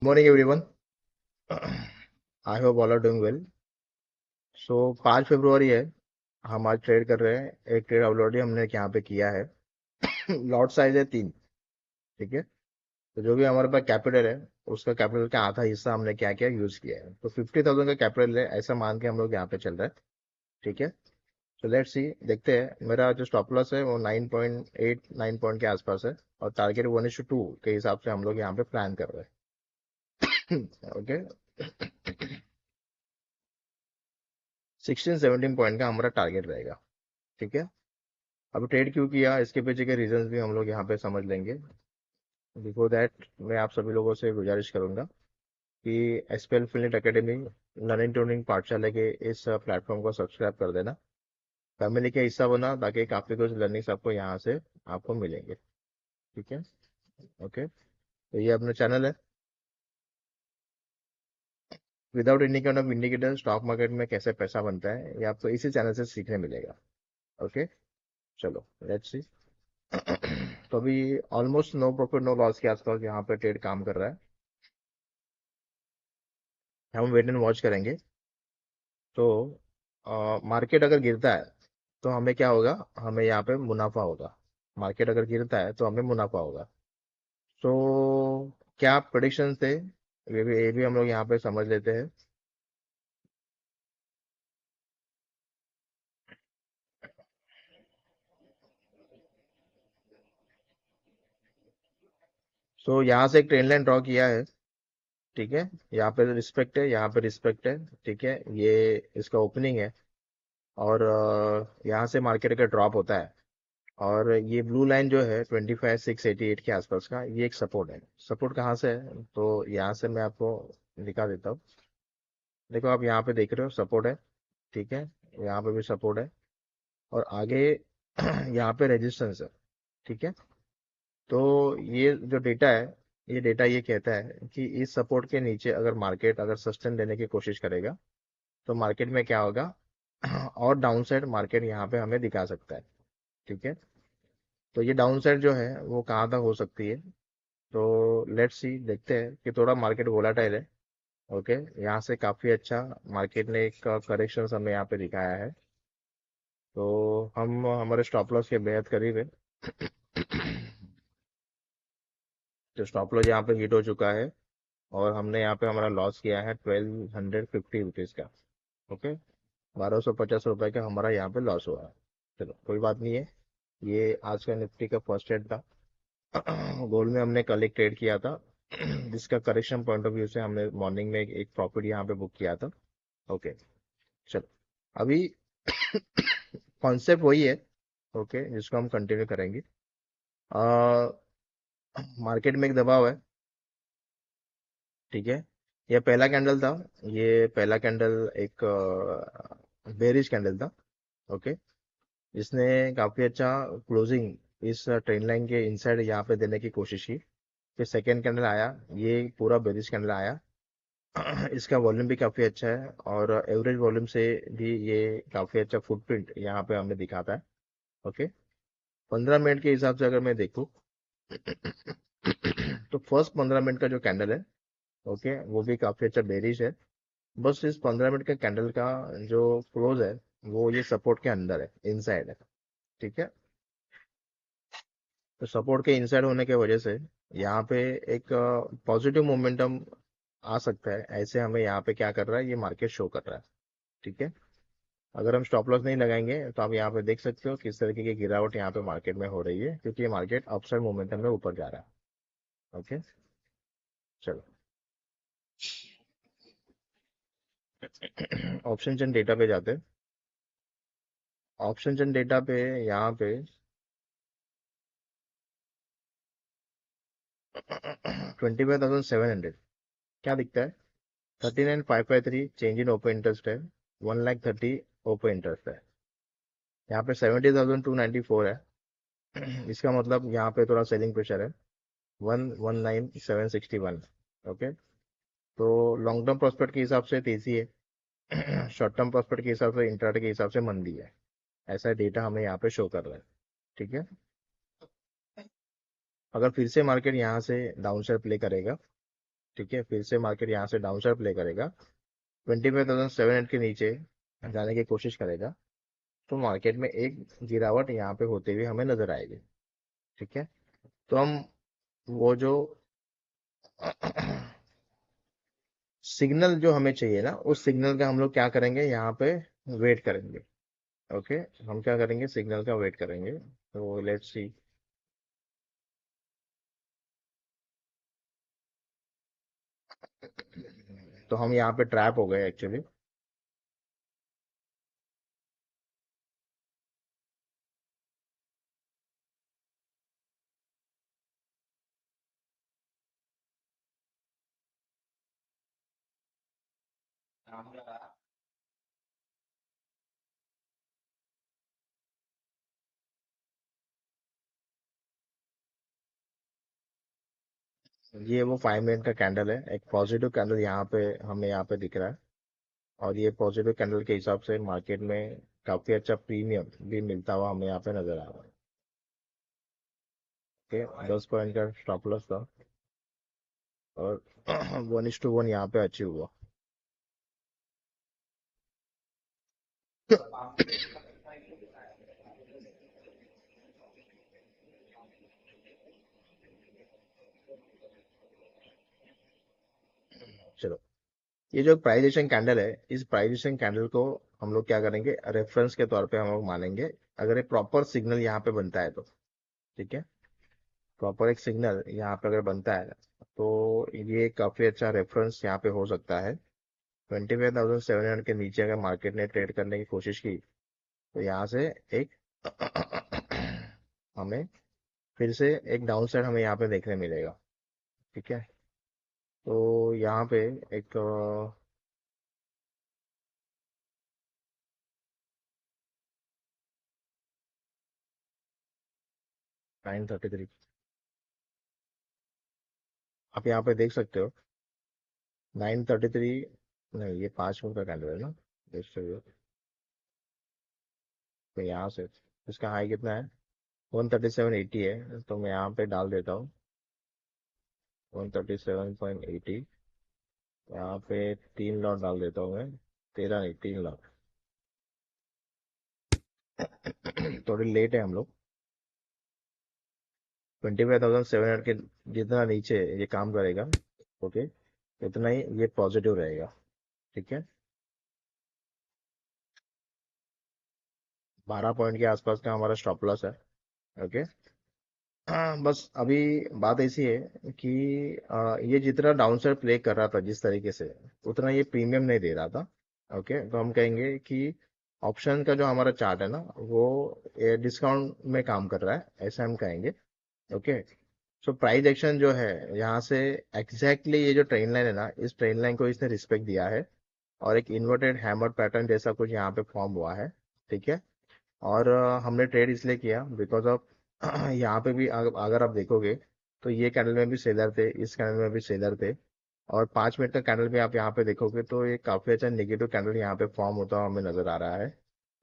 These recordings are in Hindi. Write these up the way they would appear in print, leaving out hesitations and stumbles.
Morning everyone. I hope all are doing well. So 5 फरवरी है। हम आज ट्रेड कर रहे हैं। एक ट्रेड ऑलरेडी हमने यहाँ पे किया है। लॉट साइज है 3। ठीक है। तो जो भी हमारे पास कैपिटल है, उसका कैपिटल का आधा हिस्सा हमने क्या किया, यूज किया है। तो 50,000 का कैपिटल है, ऐसा मान के हम लोग यहाँ पे चल रहे हैं। ठीक है। तो लेट्स सी, देखते हैं। मेरा जो स्टॉप लॉस है वो 9.8 9 पॉइंट के आसपास है, और टारगेट 1:2 के हिसाब से हम लोग यहाँ पे प्लान कर रहे हैं। ओके। 16-17 पॉइंट का हमारा टारगेट रहेगा। ठीक है। अब ट्रेड क्यों किया, इसके पीछे के रीजंस भी हम लोग यहाँ पे समझ लेंगे। बिफोर दैट मैं आप सभी लोगों से गुजारिश करूंगा कि SPL film academy learning touring पाठशाला के इस प्लेटफॉर्म को सब्सक्राइब कर देना, फैमिली का हिस्सा बना, ताकि काफ़ी कुछ लर्निंग्स आपको यहाँ से आपको मिलेंगे। ठीक है। ओके। तो ये अपना चैनल है। Without any kind of indicator stock market में कैसे पैसा बनता है, ये आपको इसी चैनल से सीखने मिलेगा। ओके। चलो लेट्स सी। तो अभी almost no profit no loss के आसपास यहाँ पे ट्रेड काम कर रहा है। हम वेट एंड वॉच करेंगे। तो मार्केट अगर गिरता है तो हमें क्या होगा, हमें यहाँ पे मुनाफा होगा। मार्केट अगर गिरता है तो हमें मुनाफा होगा। तो क्या प्रेडिक्शन थे, ये भी हम लोग यहाँ पे समझ लेते हैं। सो यहाँ से एक ट्रेन लाइन ड्रॉ किया है। ठीक है। यहाँ पे रिस्पेक्ट है, यहाँ पे रिस्पेक्ट है। ठीक है, ये इसका ओपनिंग है। और यहाँ से मार्केट का ड्रॉप होता है। और ये ब्लू लाइन जो है 25,688 के आसपास का, ये एक सपोर्ट है। सपोर्ट कहाँ से है, तो यहाँ से मैं आपको दिखा देता हूँ। देखो, आप यहाँ पे देख रहे हो सपोर्ट है। ठीक है। यहाँ पे भी सपोर्ट है। और आगे यहाँ पे रेजिस्टेंस है। ठीक है। तो ये जो डेटा है, ये डेटा ये कहता है कि इस सपोर्ट के नीचे अगर मार्केट अगर सस्टेन लेने की कोशिश करेगा, तो मार्केट में क्या होगा, और डाउन साइड मार्केट यहाँ पे हमें दिखा सकता है। ठीक है। तो ये डाउन साइड जो है वो कहाँ तक हो सकती है, तो लेट्स सी, देखते हैं कि थोड़ा मार्केट वोलाटाइल है। ओके। यहाँ से काफ़ी अच्छा मार्केट ने एक करेक्शन हमें यहाँ पे दिखाया है। तो हम हमारे स्टॉप लॉस के बेहद करीब है। तो स्टॉप लॉस यहाँ पे हिट हो चुका है, और हमने यहाँ पे हमारा लॉस किया है 1250 रुपीज़ का। ओके। 1250 रुपये का हमारा यहाँ पे लॉस हुआ है। चलो कोई बात नहीं है। ये आज का निफ्टी का फर्स्ट ट्रेड था। गोल्ड में हमने कल एक ट्रेड किया था, जिसका करेक्शन पॉइंट ऑफ व्यू से हमने मॉर्निंग में एक प्रॉफिट यहाँ पे बुक किया था। ओके। चलो अभी कॉन्सेप्ट वही है। ओके, जिसको हम कंटिन्यू करेंगे। मार्केट में एक दबाव है। ठीक है। ये पहला कैंडल था। ये पहला कैंडल एक बेरिश कैंडल था। ओके। जिसने काफी अच्छा क्लोजिंग इस ट्रेंड लाइन के इनसाइड यहाँ पे देने की कोशिश की। फिर सेकेंड कैंडल आया, ये पूरा बेरिश कैंडल आया। इसका वॉल्यूम भी काफी अच्छा है, और एवरेज वॉल्यूम से भी ये काफी अच्छा फुटप्रिंट यहाँ पे हमें दिखाता है। ओके। 15 मिनट के हिसाब से अगर मैं देखूँ, तो फर्स्ट 15 मिनट का जो कैंडल है, ओके, वो भी काफी अच्छा बेरिश है। बस इस 15 मिनट के कैंडल का जो क्लोज है, वो ये सपोर्ट के अंदर है, इनसाइड है। ठीक है। तो सपोर्ट के इनसाइड होने के वजह से यहाँ पे एक पॉजिटिव मोमेंटम आ सकता है, ऐसे हमें यहाँ पे क्या कर रहा है, ये मार्केट शो कर रहा है। ठीक है। अगर हम स्टॉप लॉस नहीं लगाएंगे तो आप यहाँ पे देख सकते हो किस तरीके की गिरावट यहाँ पे मार्केट में हो रही है, क्योंकि ये मार्केट अपसाइड मोमेंटम में ऊपर जा रहा है। ओके। चलो ऑप्शन चेन डेटा पे जाते हैं। ऑप्शन चेन डेटा पे यहाँ पे 25,700 क्या दिखता है, 39,553 चेंज इन ओपन इंटरेस्ट है। 1,30,000 ओपन इंटरेस्ट है। यहाँ पे 70,294 है। इसका मतलब यहाँ पे थोड़ा सेलिंग प्रेशर है। 119,761। ओके। तो लॉन्ग टर्म प्रोस्पेक्ट के हिसाब से तेजी है। शॉर्ट टर्म प्रोस्पेक्ट के हिसाब से, इंट्राडे के हिसाब से मंदी है। ऐसा डेटा हमें यहाँ पे शो कर रहा है। ठीक है। अगर फिर से मार्केट यहाँ से डाउन साइड प्ले करेगा, ठीक है, फिर से मार्केट यहाँ से डाउन साइड प्ले करेगा, 25,700 के नीचे जाने की कोशिश करेगा, तो मार्केट में एक गिरावट यहाँ पे होते हुए हमें नजर आएगी। ठीक है, तो हम वो जो सिग्नल जो हमें चाहिए ना, उस सिग्नल का हम लोग क्या करेंगे, यहाँ पे वेट करेंगे। ओके, हम क्या करेंगे, सिग्नल का वेट करेंगे। तो लेट्स सी। तो हम यहाँ पे ट्रैप हो गए एक्चुअली। ये वो 5 मिनट का कैंडल है, एक पॉजिटिव कैंडल यहाँ पे हमें यहाँ पे दिख रहा है। और ये पॉजिटिव कैंडल के हिसाब से मार्केट में काफी अच्छा प्रीमियम भी मिलता हुआ हमें यहाँ पे नजर आ रहा है। ओके, 10 पॉइंट का स्टॉप लॉस था, और 1:1 यहाँ पे अचीव हुआ। चलो, ये जो प्राइजेशन कैंडल है, इस प्राइजेशन कैंडल को हम लोग क्या करेंगे, रेफरेंस के तौर पे हम लोग मानेंगे। अगर ये प्रॉपर सिग्नल यहाँ पे बनता है तो, ठीक है, प्रॉपर एक सिग्नल यहाँ पे अगर बनता है, तो ये काफी अच्छा रेफरेंस यहाँ पे हो सकता है। 25,700 के नीचे अगर मार्केट ने ट्रेड करने की कोशिश की, तो यहाँ से एक हमें फिर से एक डाउन साइड हमें यहाँ पे देखने मिलेगा। ठीक है, तो यहाँ पे एक 9:33 आप यहाँ पे देख सकते हो। 9:33, नहीं ये 5 मिनट का कैंडल है ना, देख सकते हो। तो यहाँ से इसका हाई कितना है, 137.80 है, तो मैं यहाँ पे डाल देता हूँ 137.80। यहाँ पे 3 लॉट डाल देता हूँ मैं, 13 नहीं 3 लॉट। थोड़ी लेट है हम लोग। 25,700 के जितना नीचे ये काम करेगा, ओके, उतना ही ये पॉजिटिव रहेगा। ठीक है, 12 पॉइंट के आसपास का हमारा स्टॉप लॉस है। ओके, हाँ, बस अभी बात ऐसी है कि ये जितना डाउन साइड प्ले कर रहा था जिस तरीके से, उतना ये प्रीमियम नहीं दे रहा था। ओके, तो हम कहेंगे कि ऑप्शन का जो हमारा चार्ट है ना, वो डिस्काउंट में काम कर रहा है, ऐसा हम कहेंगे। ओके, सो प्राइस एक्शन जो है यहाँ से, एग्जैक्टली ये जो ट्रेन लाइन है ना, इस ट्रेन लाइन को इसने रिस्पेक्ट दिया है, और एक इन्वर्टेड हैमर पैटर्न जैसा कुछ यहाँ पे फॉर्म हुआ है। ठीक है, और हमने ट्रेड इसलिए किया बिकॉज ऑफ यहाँ पे भी अगर आप देखोगे, तो ये कैंडल में भी सेलर थे, इस कैंडल में भी सेलर थे, और 5 मिनट का कैंडल भी आप यहाँ पे देखोगे, तो ये काफी अच्छा नेगेटिव कैंडल यहाँ पे फॉर्म होता हुआ हमें नजर आ रहा है।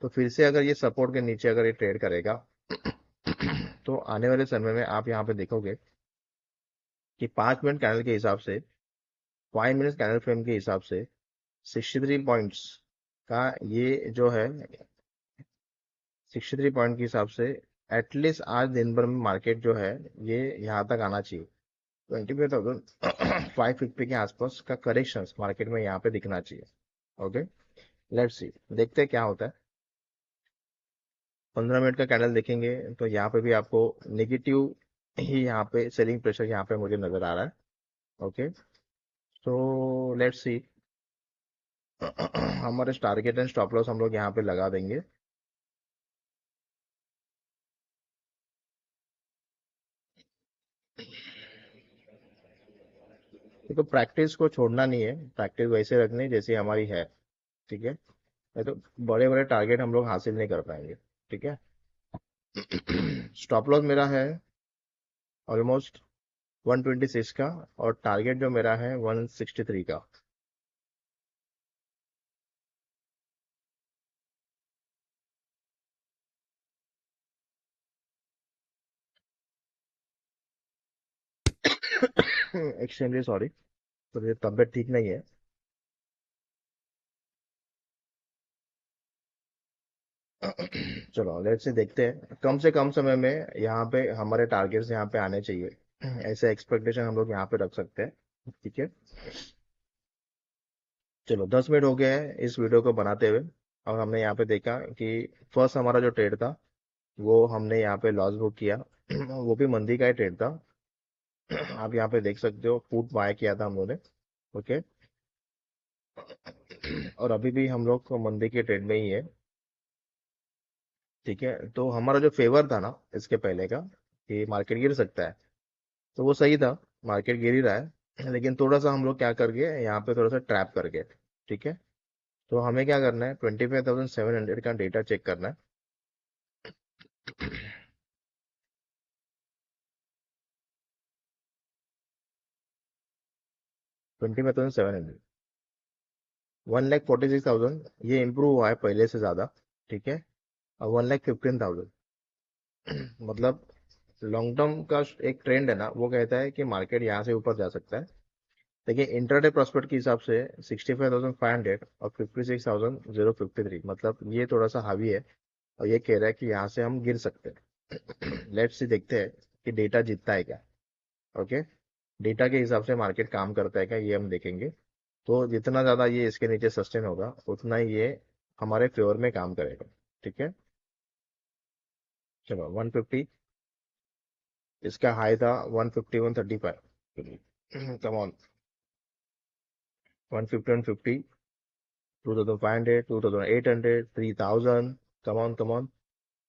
तो फिर से अगर ये सपोर्ट के नीचे अगर ये ट्रेड करेगा, तो आने वाले समय में आप यहाँ पे देखोगे कि 5 मिनट कैंडल के हिसाब से, 5 मिनट कैंडल फ्रेम के हिसाब से 63 पॉइंट्स का ये जो है, 63 पॉइंट के हिसाब से एटलीस्ट आज दिन भर में मार्केट जो है, ये यहाँ तक आना चाहिए। 25,550 के आसपास का करेक्शन मार्केट में यहाँ पे दिखना चाहिए। ओके, लेट्स सी, देखते हैं क्या होता है। 15 मिनट का कैंडल देखेंगे, तो यहाँ पे भी आपको नेगेटिव ही यहाँ पे सेलिंग प्रेशर यहाँ पे मुझे नजर आ रहा है। ओके, तो लेट्स सी। हमारे टारगेट एंड स्टॉप लॉस हम लोग यहाँ पे लगा देंगे। देखो, प्रैक्टिस को छोड़ना नहीं है, प्रैक्टिस वैसे रखनी है जैसी हमारी है। ठीक है, नहीं तो बड़े बड़े टारगेट हम लोग हासिल नहीं कर पाएंगे। ठीक है, स्टॉप लॉस मेरा है ऑलमोस्ट 126 का, और टारगेट जो मेरा है 163 का। Extremely sorry. तो ये तबीयत ठीक नहीं है। चलो लेट्स से देखते हैं, कम से कम समय में यहाँ पे हमारे टारगेट्स यहाँ पे आने चाहिए। ऐसे एक्सपेक्टेशन हम लोग यहाँ पे रख सकते हैं। ठीक है। चलो 10 मिनट हो गया है इस वीडियो को बनाते हुए। और हमने यहाँ पे देखा कि फर्स्ट हमारा जो ट्रेड था वो हमने यहाँ पे लॉस बुक किया। वो भी मंदी का ही ट्रेड था। आप यहाँ पे देख सकते हो, फुट बाय किया था हम लोगों ने। ओके। और अभी भी हम लोग मंदी के ट्रेड में ही है। ठीक है, तो हमारा जो फेवर था ना इसके पहले का, कि मार्केट गिर सकता है, तो वो सही था। मार्केट गिर ही रहा है, लेकिन थोड़ा सा हम लोग क्या कर गए यहाँ पे, थोड़ा सा ट्रैप कर गए। ठीक है। तो हमें क्या करना है, 25,700 का डेटा चेक करना है। 25,700, 1,46,000 ये इम्प्रूव हुआ है पहले से ज़्यादा। ठीक है। और 1,15,000, मतलब लॉन्ग टर्म का एक ट्रेंड है ना, वो कहता है कि मार्केट यहाँ से ऊपर जा सकता है। देखिए इंटरडे प्रॉस्पेक्ट के हिसाब से 65,500 और 56,053, मतलब ये थोड़ा सा हावी है। और ये कह रहा है कि यहाँ से हम गिर सकते हैं। लेट्स सी, देखते हैं कि डेटा जीतता है क्या। ओके। डेटा के हिसाब से मार्केट काम करता है क्या, ये हम देखेंगे। तो जितना ज़्यादा ये इसके नीचे सस्टेन होगा, उतना ही ये हमारे फेवर में काम करेगा। ठीक है। चलो 150, इसका हाई था 151.35। Come on, 150, 150, 2,500, 2,800, 3,000। Come on, come on,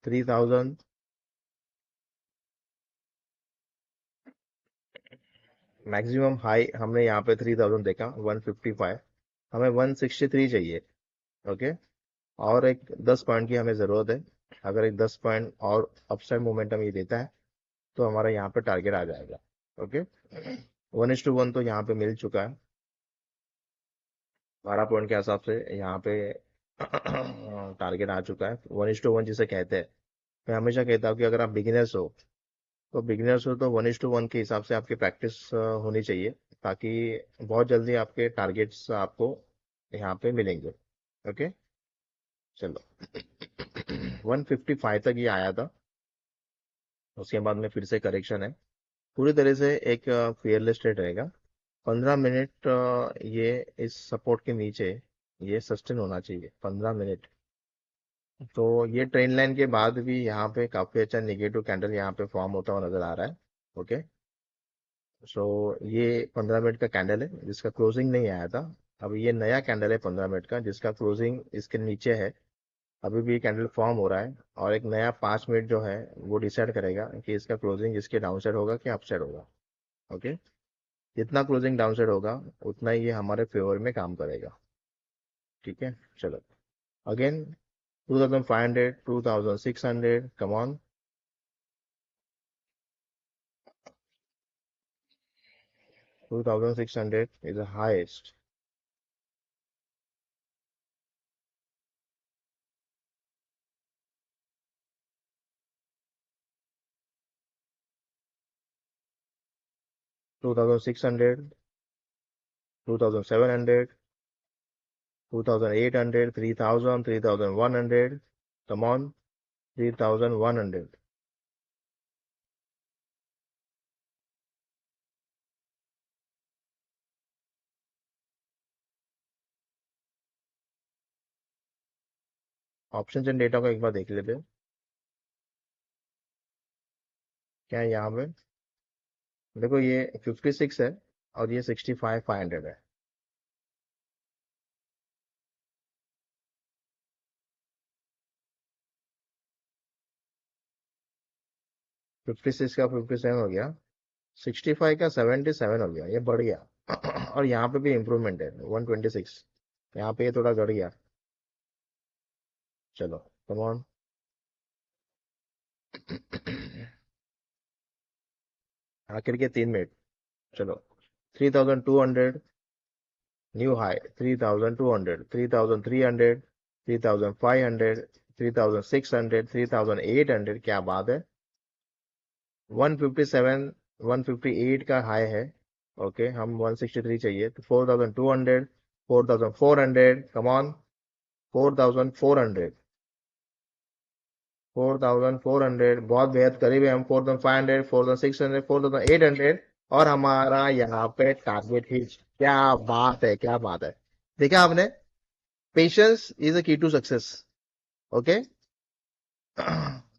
3,000। Maximum high हमने यहाँ पे 3,000 देखा, 155। हमें 163 चाहिए। ओके। और एक 10 पॉइंट की हमें ज़रूरत है। अगर एक 10 पॉइंट और अपसाइड मोमेंटम ये देता है, तो हमारा यहाँ पे टारगेट आ जाएगा। ओके। 1:1 तो यहाँ पे मिल चुका है। 12 पॉइंट के हिसाब से यहाँ पे टारगेट आ चुका है। 1:1 जिसे कहते हैं, मैं हमेशा कहता हूँ कि अगर आप बिगिनर्स हो, तो बिगिनर्स हो तो 1:1 के हिसाब से आपकी प्रैक्टिस होनी चाहिए, ताकि बहुत जल्दी आपके टारगेट्स आपको यहाँ पे मिलेंगे। ओके। चलो। 155 तक ये आया था, उसके बाद में फिर से करेक्शन है। पूरी तरह से एक फेयरलेस ट्रेड रहेगा। 15 मिनट ये इस सपोर्ट के नीचे ये सस्टेन होना चाहिए, 15 मिनट। तो ये ट्रेंड लाइन के बाद भी यहाँ पे काफी अच्छा नेगेटिव कैंडल यहाँ पे फॉर्म होता हुआ नजर आ रहा है। ओके। सो ये 15 मिनट का कैंडल है जिसका क्लोजिंग नहीं आया था। अब ये नया कैंडल है 15 मिनट का जिसका क्लोजिंग इसके नीचे है। अभी भी कैंडल फॉर्म हो रहा है, और एक नया 5 मिनट जो है वो डिसाइड करेगा कि इसका क्लोजिंग इसके डाउन साइड होगा कि अप साइड होगा। ओके। जितना क्लोजिंग डाउन साइड होगा, उतना ही ये हमारे फेवर में काम करेगा। ठीक है। चलो again, 2,500, 2,600, come on. 2,600 is the highest. 2,600, 2,700, 2,800, 3,000, 3,100, come on, 3,100। Option and data को एक बार देख लेते हैं, क्या है यहाँ पे। देखो ये 56 है, और ये 65,500 है। 56 का 57 हो गया, 65 का 77 हो गया, ये बढ़ गया। और यहाँ पे भी इम्प्रूवमेंट है, 126। यहाँ पे ये थोड़ा बढ़ गया। चलो कम ऑन। आखिर के 3 मिनट। चलो, 3,200, न्यू हाई 3,200, 3,300, 3,500, 3,600, 3,800, क्या बात है। 157, 158 का हाई है, ओके, हम 163 चाहिए, तो 4200, 4400, कम ऑन, 4400, 4400, बहुत बेहद करीब है हम, 4500, 4600, 4800, और हमारा यहाँ पे टारगेट हिट। क्या बात है, क्या बात है। देखा आपने, पेशेंस इज अ की टू सक्सेस। ओके।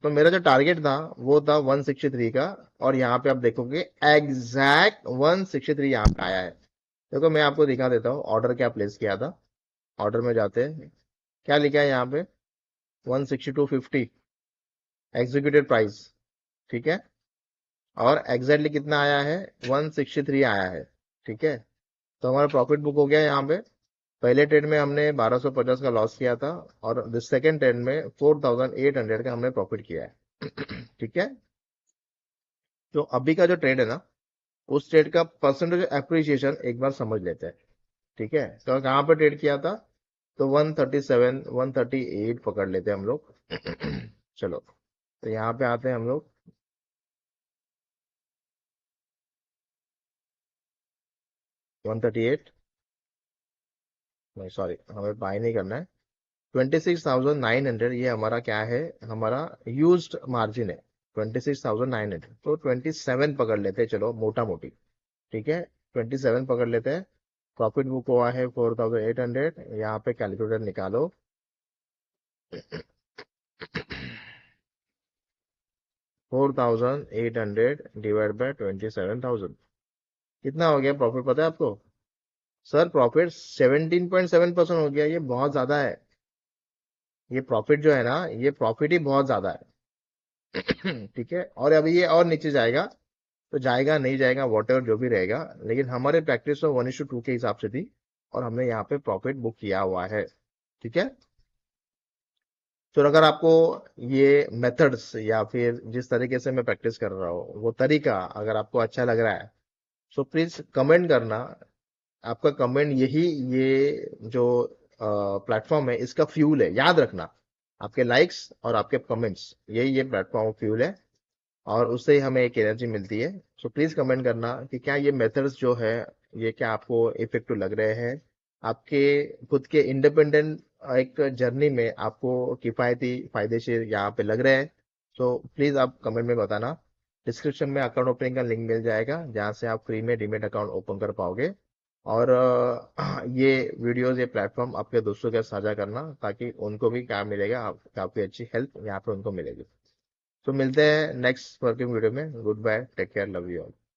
तो मेरा जो टारगेट था वो था 163 का, और यहाँ पे आप देखोगे एग्जैक्ट 163 यहाँ पे आया है। देखो मैं आपको दिखा देता हूँ ऑर्डर क्या प्लेस किया था। ऑर्डर में जाते हैं, क्या लिखा है यहाँ पे, 162.50 एग्जीक्यूटेड प्राइस। ठीक है, और एग्जैक्टली कितना आया है, 163 आया है। ठीक है, तो हमारा प्रॉफिट बुक हो गया यहाँ पे। पहले ट्रेड में हमने 1250 का लॉस किया था, और सेकेंड ट्रेड में 4800 का हमने प्रॉफिट किया है। ठीक है, तो अभी का जो ट्रेड है ना, उस ट्रेड का परसेंटेज अप्रिसिएशन एक बार समझ लेते हैं। ठीक है, तो कहाँ पर ट्रेड किया था, तो 137 138 पकड़ लेते हैं हम लोग। चलो, तो यहाँ पे आते हैं हम लोग, 138, नहीं सॉरी, हमें बाय नहीं करना है। 26,900 ये हमारा क्या है, हमारा यूज्ड मार्जिन है, 26,900, तो 27 पकड़ लेते हैं, चलो मोटा मोटी। ठीक है, 27 पकड़ लेते हैं। प्रॉफिट बुक हुआ है 4800, यहाँ पे कैलकुलेटर निकालो। 4800 डिवाइड बाय 27,000, कितना हो गया प्रॉफिट पता है आपको? सर प्रॉफिट 17.7% हो गया, ये बहुत ज्यादा है। ये प्रॉफिट जो है ना, ये प्रॉफिट ही बहुत ज्यादा है। ठीक है, और अभी ये और नीचे जाएगा, तो जाएगा नहीं जाएगा वॉट एवर जो भी रहेगा, लेकिन हमारे प्रैक्टिस तो 1:2 के हिसाब से थी, और हमने यहाँ पे प्रॉफिट बुक किया हुआ है। ठीक है, तो अगर आपको ये मेथड्स या फिर जिस तरीके से मैं प्रैक्टिस कर रहा हूँ वो तरीका अगर आपको अच्छा लग रहा है, सो प्लीज कमेंट करना। आपका कमेंट यही, ये जो प्लेटफॉर्म है इसका फ्यूल है, याद रखना। आपके लाइक्स और आपके कमेंट्स, यही ये प्लेटफॉर्म फ्यूल है, और उससे ही हमें एक एनर्जी मिलती है। सो प्लीज कमेंट करना कि क्या ये मेथड्स जो है, ये क्या आपको इफेक्टिव लग रहे हैं, आपके खुद के इंडिपेंडेंट एक जर्नी में आपको किफायती फायदेशीर यहाँ पे लग रहे हैं। सो प्लीज आप कमेंट में बताना। डिस्क्रिप्शन में अकाउंट ओपनिंग का लिंक मिल जाएगा, जहाँ से आप फ्री में डीमेट अकाउंट ओपन कर पाओगे। और ये वीडियोस, ये प्लेटफॉर्म आपके दोस्तों के साथ साझा करना, ताकि उनको भी क्या मिलेगा, काफी अच्छी हेल्प यहाँ पे उनको मिलेगी। तो मिलते हैं नेक्स्ट वर्किंग वीडियो में। Good bye, take care, love you all.